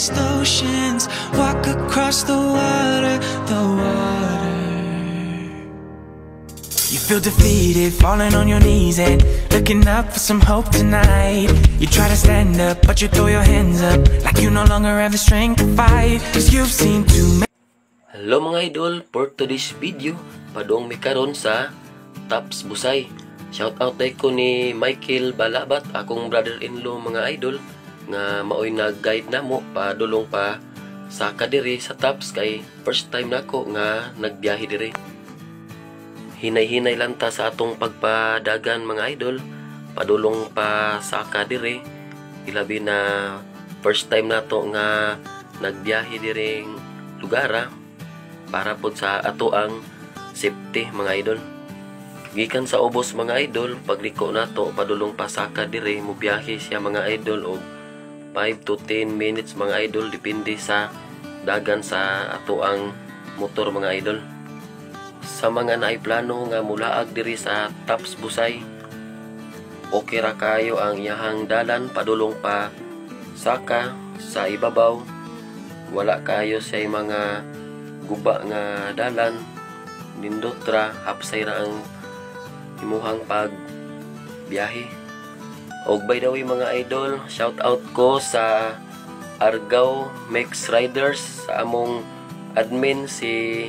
vast oceans, walk across the water, the water. You feel defeated, falling on your knees and looking up for some hope tonight. You try to stand up, but you throw your hands up like you no longer have the strength to fight, 'cause you've seen too many. Hello mga idol, for today's video, padong mi karon sa Taps Busay. Shout out day ko ni Michael Balabat, akong brother-in-law mga idol, nga maoy nag-guide na mo padulong pa sa kadiri sa Taps kay first time nako nga nagbiyahe diri. Hinay-hinay lang ta sa atong pagpadagan mga idol, padulong pa sa kadiri. Ilabi na first time nato nga nagbiyahe diring lugara para pod sa ato ang safety mga idol. Gikan sa ubos mga idol, pagliko nato padulong pa sa kadiri, mo biyahe siya mga idol og 5 to 10 minutes mga idol, depende sa dagan sa ato ang motor mga idol. Sa mga naiplano nga mulaag diri sa Taps Busay, okay ra kayo ang iyahang dalan padulong pa saka sa ibabaw. Wala kayo sa mga guba nga dalan, nindot ra hapsay ra ang imuhang pag biyahe. Og by the way mga idol, shout out ko sa Argao Mix Riders, sa among admin si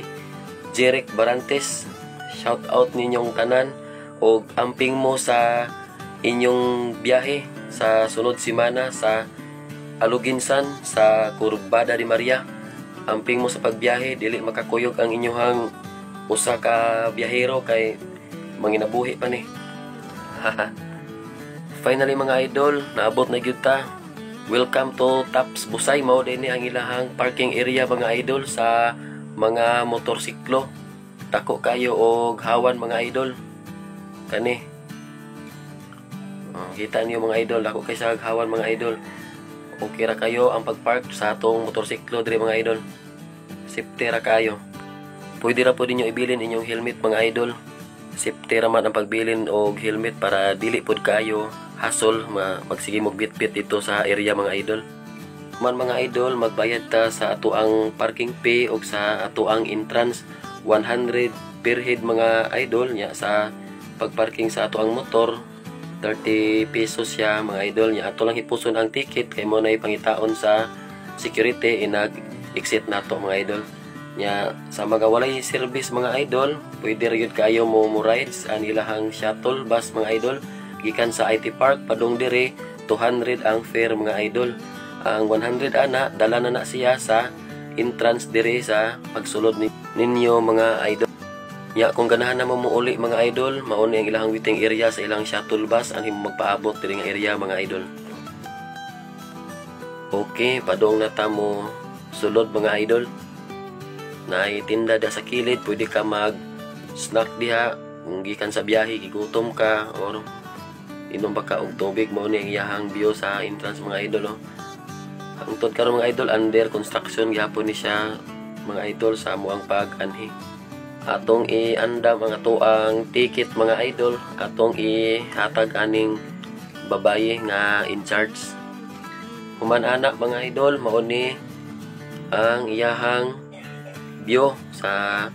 Jeric Barantes. Shout out ninyong tanan og amping mo sa inyong biyahe sa sunod semana sa Aluginsan sa Curbada de Maria. Amping mo sa pagbiyahe, dili makakuyog ang inyong usa ka biyahero kay manginabuhi pa ni. Finally mga idol, naabot na gyud ta. Welcome to Taps Busay. Mao din ni ang ilahang parking area mga idol sa mga motorsiklo. Dako kayo og hawan mga idol. Kani. Kita niyo mga idol, dako kay sa hawan mga idol. Okay ra kayo ang pagpark sa atong motorsiklo diri mga idol. Safety ra kayo. Pwede ra po ninyo ibilin inyong helmet mga idol. Safety ra man ang pagbilin og helmet para dili pod kayo hassle magsige mo bit-bit dito sa area mga idol. Man mga idol, magbayad ta sa ato ang parking fee og sa ato ang entrance 100 per head mga idol nya. Sa pagparking sa ato ang motor 30 pesos siya mga idol nya. Ato lang hipuson ang ticket kay mo na ipangitaon sa security inag-exit nato mga idol nya. Sa mga walay service mga idol, pwede ra gyud kayo mo rides ang ilahang shuttle bus mga idol gikan sa IT Park padung diri. 200 ang fare mga idol. Ang 100 ana dala na siya sa entrance diri sa pagsulod ninyo mga idol. Ya kung ganahan na mo uli mga idol, mao ni ang ilahang waiting area sa ilang shuttle bus ang himo magpaabot diri nga area mga idol. Okay, padung na ta mo sulod mga idol. Naay tinda da sa kilid, pwede ka mag snack diha kung gikan sa biyahe, gigutom ka or inom ba ka og tubig. Mao ni ang iyahang view sa entrance mga idol. Hangtod karon mga idol, under construction gyapon ni siya mga idol sa amuang pag-anhi. Atong iandam ang ato ang ticket mga idol, atong ihatag aning babaye nga in charge. Human anak mga idol, mao ni ang iyahang view sa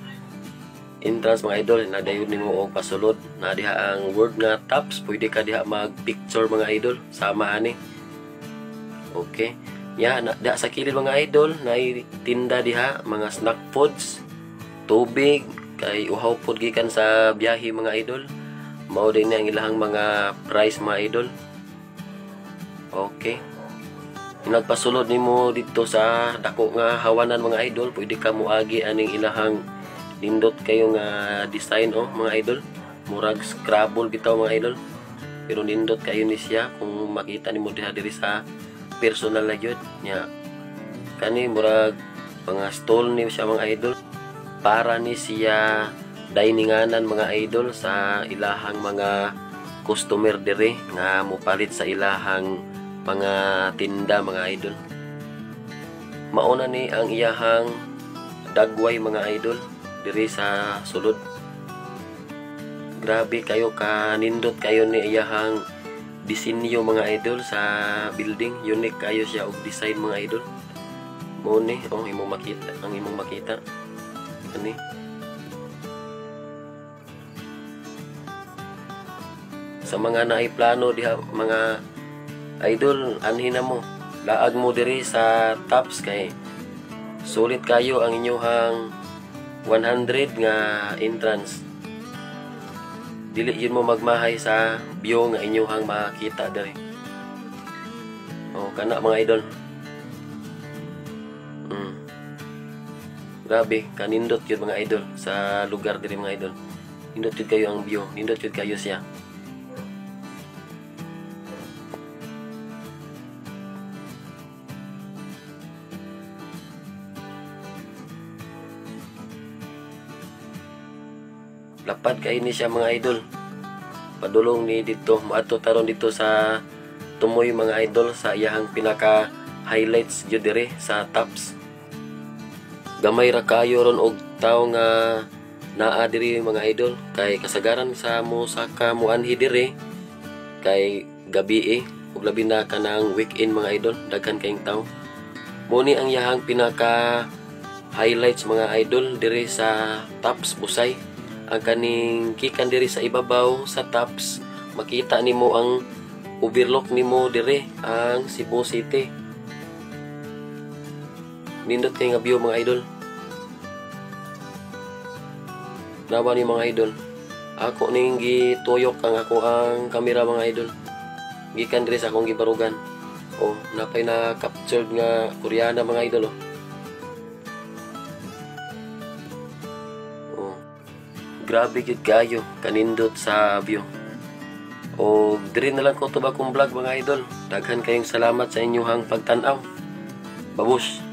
entrance mga idol. Na dayon nimo og pasulod na diha ang word nga Taps, pwede ka diha mag picture mga idol sama ani. Okay. Ya, da sa kilid mga idol, na tinda diha mga snack foods, tubig, kay uhaw pod gikan sa biyahe mga idol. Mao din ang ilahang mga price mga idol. Okay. Nagpasulod nimo dito sa dako nga hawanan mga idol, pwede ka moagi aning ilahang nindot kayo nga design mga idol. Murag Scrabble bitaw mga idol. Pero nindot kayo ni siya kung makita nimo diha diri sa personal na gyud nya. Kani murag mga stall ni siya mga idol para ni siya dininganan mga idol sa ilahang mga customer diri nga mopalit sa ilahang mga tinda mga idol. Mauna ni ang iyahang dagway mga idol diri sa sulod. Grabe kayo ka nindot kayo ni iyahang disenyo mga idol sa building. Unique kayo siya og design mga idol. Mo ni ang imong makita, ani. Sa mga naay plano diha mga idol, anhin na mo, laag mo diri sa tops kay sulit kayo ang inyong 100 nga entrance. Dili yun mo magmahay sa view nga inyong makita diri. Kana mga idol. Grabe, kanindot yun mga idol sa lugar diri mga idol. Nindot yun kayo ang view, nindot yun kayo siya. Lapad kay ni siya mga idol. Padulong ni dito, maato taron dito sa tumoy mga idol sa iyahang pinaka highlights jud dire sa tops. Gamay ra kayo ron og tawo nga naa diri mga idol kay kasagaran sa mo saka mo anhi dire kay gabi ug labi na kanang weekend mga idol, daghan kayong tawo. Mo ni ang iyahang pinaka highlights mga idol dire sa tops Busay. Ang kaning gikan diri sa ibabaw sa tops, makita nimo ang overlook nimo dire ang Cebu City. Nindot kay nga view mga idol. Nawa ni mga idol. Ako ning gituyok ang ako ang kamera mga idol. Gikan diri sa akong gibarugan. Napay na captured nga Koreana mga idol. Grabe gid kayo kanindot sa view. Diri na lang ko tuba kong vlog mga idol. Daghan kayong salamat sa inyong pagtan-aw. Babush.